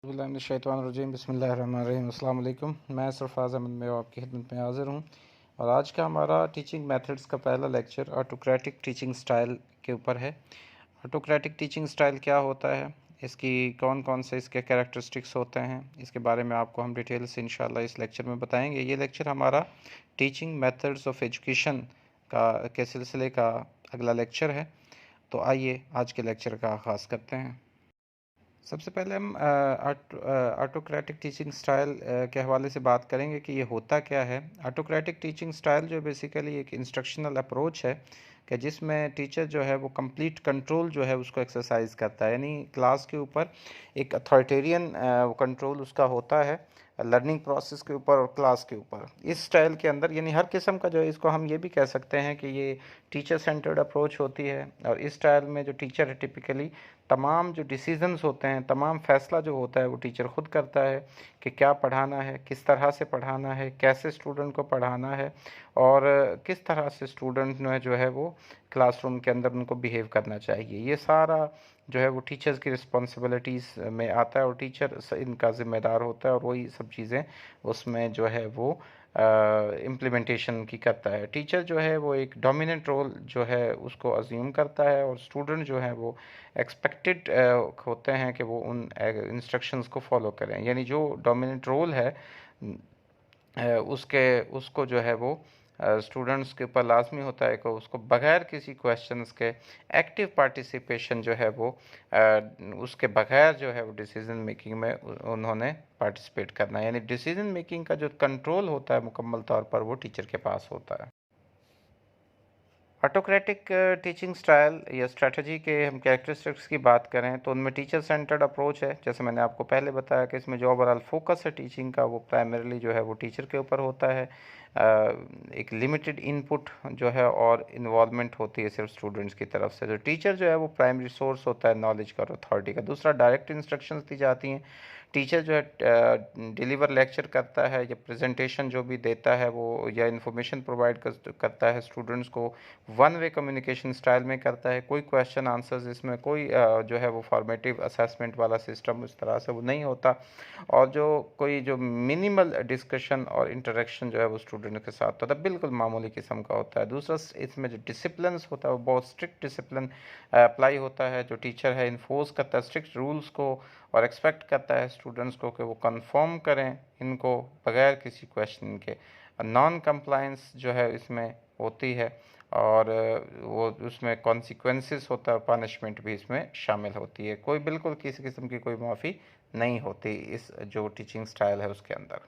बिस्मिल्लाहिर्रहमानिर्रहीम बिस्मिल्लाहिर्रहमानिर्रहीम अस्सलाम वालेकुम। मैं सरफराज अहमद मैं आपकी खिदमत में हाज़िर हूँ और आज का हमारा टीचिंग मेथड्स का पहला लेक्चर ऑटोक्रेटिक टीचिंग स्टाइल के ऊपर है। ऑटोक्रेटिक टीचिंग स्टाइल क्या होता है, इसकी कौन कौन से इसके कैरेक्टरिस्टिक्स होते हैं, इसके बारे में आपको हम डिटेल से इंशाल्लाह इस लेक्चर में बताएंगे। ये लेक्चर हमारा टीचिंग मेथड्स ऑफ एजुकेशन के सिलसिले का अगला लेक्चर है। तो आइए आज के लेक्चर का आगाज़ करते हैं। सबसे पहले हम ऑटोक्रेटिक टीचिंग स्टाइल के हवाले से बात करेंगे कि ये होता क्या है। ऑटोक्रेटिक टीचिंग स्टाइल जो बेसिकली एक इंस्ट्रक्शनल अप्रोच है कि जिसमें टीचर जो है वो कंप्लीट कंट्रोल जो है उसको एक्सरसाइज करता है, यानी क्लास के ऊपर एक अथॉरिटेरियन कंट्रोल उसका होता है लर्निंग प्रोसेस के ऊपर और क्लास के ऊपर। इस स्टाइल के अंदर यानी हर किस्म का जो है इसको हम ये भी कह सकते हैं कि ये टीचर सेंटर्ड अप्रोच होती है। और इस स्टाइल में जो टीचर है टिपिकली तमाम जो डिसीजंस होते हैं, तमाम फैसला जो होता है वो टीचर खुद करता है कि क्या पढ़ाना है, किस तरह से पढ़ाना है, कैसे स्टूडेंट को पढ़ाना है और किस तरह से स्टूडेंट ने जो है वो क्लासरूम के अंदर उनको बिहेव करना चाहिए। ये सारा जो है वो टीचर्स की रिस्पॉन्सिबिलिटीज़ में आता है और टीचर इनका ज़िम्मेदार होता है और वही सब चीज़ें उसमें जो है वो इम्प्लीमेंटेशन की करता है। टीचर जो है वो एक डोमिनेंट रोल जो है उसको अज्यूम करता है और स्टूडेंट जो है वो एक्सपेक्टेड होते हैं कि वो उन इंस्ट्रक्शंस को फॉलो करें। यानी जो डोमिनेंट रोल है उसको जो है वो स्टूडेंट्स के ऊपर लाजमी होता है कि उसको बगैर किसी क्वेश्चंस के एक्टिव पार्टिसिपेशन जो है वो उसके बगैर जो है वो डिसीजन मेकिंग में उन्होंने पार्टिसिपेट करना है। यानी डिसीजन मेकिंग का जो कंट्रोल होता है मुकम्मल तौर पर वो टीचर के पास होता है। ऑटोक्रेटिक टीचिंग स्टाइल या स्ट्रेटजी के हम कैरेक्टरिस्टिक्स की बात करें तो उनमें टीचर सेंटर्ड अप्रोच है। जैसे मैंने आपको पहले बताया कि इसमें जो ओवरऑल फोकस है टीचिंग का वो प्राइमरीली जो है वो टीचर के ऊपर होता है। एक लिमिटेड इनपुट जो है और इन्वॉल्वमेंट होती है सिर्फ स्टूडेंट्स की तरफ से। जो टीचर जो है वो प्राइमरी सोर्स होता है नॉलेज का और अथॉरिटी का। दूसरा, डायरेक्ट इंस्ट्रक्शंस दी जाती हैं। टीचर जो है डिलीवर लेक्चर करता है या प्रेजेंटेशन जो भी देता है वो या इन्फॉर्मेशन प्रोवाइड करता है स्टूडेंट्स को वन वे कम्युनिकेशन स्टाइल में करता है। कोई क्वेश्चन आंसर्स इसमें कोई जो है वो फॉर्मेटिव असेसमेंट वाला सिस्टम उस तरह से वो नहीं होता और जो कोई जो मिनिमल डिस्कशन और इंटरेक्शन जो है वो स्टूडेंट के साथ होता है बिल्कुल मामूली किस्म का होता है। दूसरा, इसमें जो डिसिप्लिन होता है वो बहुत स्ट्रिक्ट डिसिप्लिन अप्लाई होता है। जो टीचर है इन्फोर्स करता है स्ट्रिक्ट रूल्स को और एक्सपेक्ट करता है स्टूडेंट्स को कि वो कंफर्म करें इनको बगैर किसी क्वेश्चन के। नॉन कंप्लायंस जो है इसमें होती है और वो उसमें कॉन्सिक्वेंसेस होता है, पनिशमेंट भी इसमें शामिल होती है। कोई बिल्कुल किसी किस्म की कोई माफ़ी नहीं होती इस जो टीचिंग स्टाइल है उसके अंदर।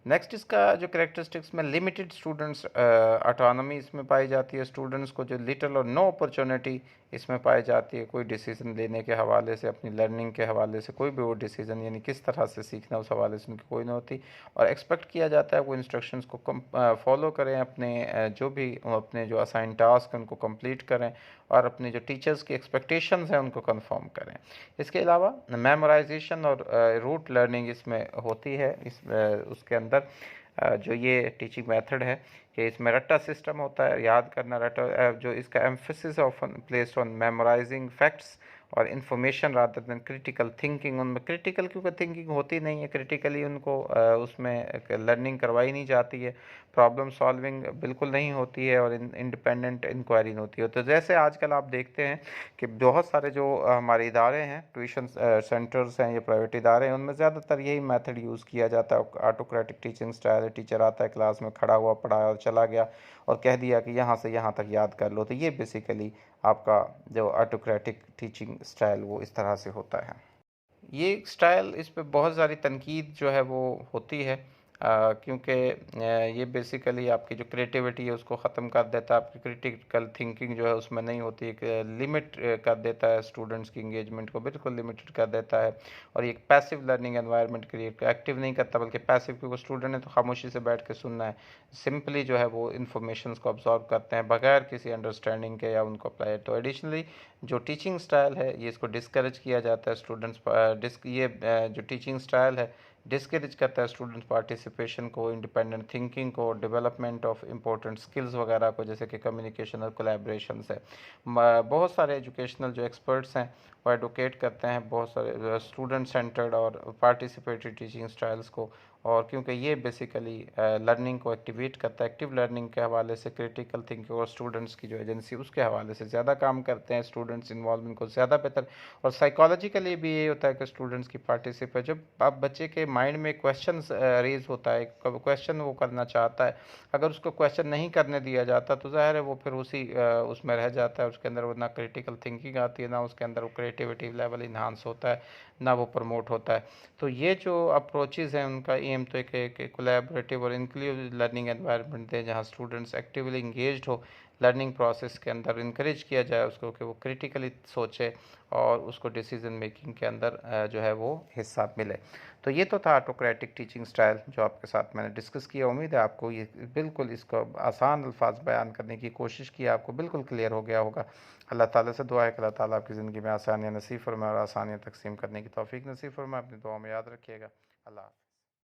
नेक्स्ट, इसका जो करेक्टरिस्टिक्स में लिमिटेड स्टूडेंट्स ऑटोनॉमी इसमें पाई जाती है। स्टूडेंट्स को जो लिटिल और नो अपॉर्चुनिटी इसमें पाई जाती है कोई डिसीजन लेने के हवाले से, अपनी लर्निंग के हवाले से कोई भी वो डिसीजन यानी किस तरह से सीखना उस हवाले से उनकी कोई नहीं होती और एक्सपेक्ट किया जाता है वो इंस्ट्रक्शंस को फॉलो करें, अपने जो भी अपने जो असाइन टास्क उनको कंप्लीट करें और अपने जो टीचर्स की एक्सपेक्टेशंस हैं उनको कंफर्म करें। इसके अलावा मेमोराइजेशन और रूट लर्निंग इसमें होती है। उसके अंदर जो ये टीचिंग मेथड है कि इसमें रट्टा सिस्टम होता है, याद करना रट्टा जो इसका emphasis often placed on memorising facts और information rather than critical thinking. उनमें क्रिटिकल क्योंकि थिंकिंग होती नहीं है, क्रिटिकली उनको उसमें लर्निंग करवाई नहीं जाती है, प्रॉब्लम सॉल्विंग बिल्कुल नहीं होती है और इंडिपेंडेंट इंक्वायरी नहीं होती है। तो जैसे आजकल आप देखते हैं कि बहुत सारे जो हमारे इदारे हैं, ट्यूशन सेंटर्स हैं या प्राइवेट इदारे हैं, उनमें ज़्यादातर यही मेथड यूज़ किया जाता है। ऑटोक्रेटिक टीचिंग स्टाइल, टीचर आता है क्लास में खड़ा हुआ पढ़ाया और चला गया और कह दिया कि यहाँ से यहाँ तक याद कर लो। तो ये बेसिकली आपका जो ऑटोक्रेटिक टीचिंग स्टाइल वो इस तरह से होता है। ये स्टाइल इस पे बहुत सारी तनकीद जो है वो होती है क्योंकि ये बेसिकली आपकी जो क्रिएटिविटी है उसको ख़त्म कर देता है। आपकी क्रिटिकल थिंकिंग जो है उसमें नहीं होती, एक लिमिट कर देता है, स्टूडेंट्स की इंगेजमेंट को बिल्कुल लिमिटेड कर देता है और एक passive learning environment create, active नहीं करता बल्कि पैसिव, क्योंकि स्टूडेंट ने तो खामोशी से बैठ के सुनना है, सिंपली जो है वो इन्फॉर्मेशन को अब्जॉर्व करते हैं बगैर किसी अंडरस्टैंडिंग के या उनको अप्लाई। तो एडिशनली जो टीचिंग स्टाइल है ये इसको डिस्करेज किया जाता है स्टूडेंट्स ये जो टीचिंग स्टाइल है डिस्करेज करता है स्टूडेंट पार्टिसिपेशन को, इंडिपेंडेंट थिंकिंग को, डेवलपमेंट ऑफ इंपॉर्टेंट स्किल्स वगैरह को, जैसे कि कम्युनिकेशन और कोलैबोरेशन है। बहुत सारे एजुकेशनल जो एक्सपर्ट्स हैं वो एडवोकेट करते हैं बहुत सारे स्टूडेंट सेंटर्ड और पार्टिसिपेटरी टीचिंग स्टाइल्स को। और क्योंकि ये बेसिकली लर्निंग को एक्टिवेट करता है, एक्टिव लर्निंग के हवाले से क्रिटिकल थिंकिंग और स्टूडेंट्स की जो एजेंसी उसके हवाले से ज़्यादा काम करते हैं, स्टूडेंट्स इन्वॉल्वमेंट को ज़्यादा बेहतर। और साइकोलॉजिकली भी ये होता है कि स्टूडेंट्स की पार्टिसिपेट, जब आप बच्चे के माइंड में क्वेश्चन रेज होता है, क्वेश्चन वो करना चाहता है, अगर उसको क्वेश्चन नहीं करने दिया जाता तो ज़ाहिर है वो फिर उसी उसमें रह जाता है, उसके अंदर वो ना क्रिटिकल थिंकिंग आती है, ना उसके अंदर वो क्रिएटिविटी लेवल इन्हांस होता है, ना वो प्रमोट होता है। तो ये जो अप्रोचेज़ हैं उनका एम तो एक कोलैबोरेटिव और इंक्लूसिव लर्निंग एनवायरनमेंट दें जहाँ स्टूडेंट्स एक्टिवली इंगेज्ड हो लर्निंग प्रोसेस के अंदर, इनक्रेज किया जाए उसको कि वो क्रिटिकली सोचे और उसको डिसीजन मेकिंग के अंदर जो है वो हिस्सा मिले। तो ये तो था ऑटोक्रेटिक टीचिंग स्टाइल जो आपके साथ मैंने डिस्कस किया। उम्मीद है आपको ये बिल्कुल इसको आसान अल्फाज बयान करने की कोशिश की, आपको बिल्कुल क्लियर हो गया होगा। अल्लाह ताला से दुआ है कि अल्लाह ताला आपकी ज़िंदगी में आसानियाँ नसीब फरमाए और आसानियाँ तकसीम करने की तौफीक नसीब फरमाए। अपनी दुआ में याद रखिएगा। अल्लाह।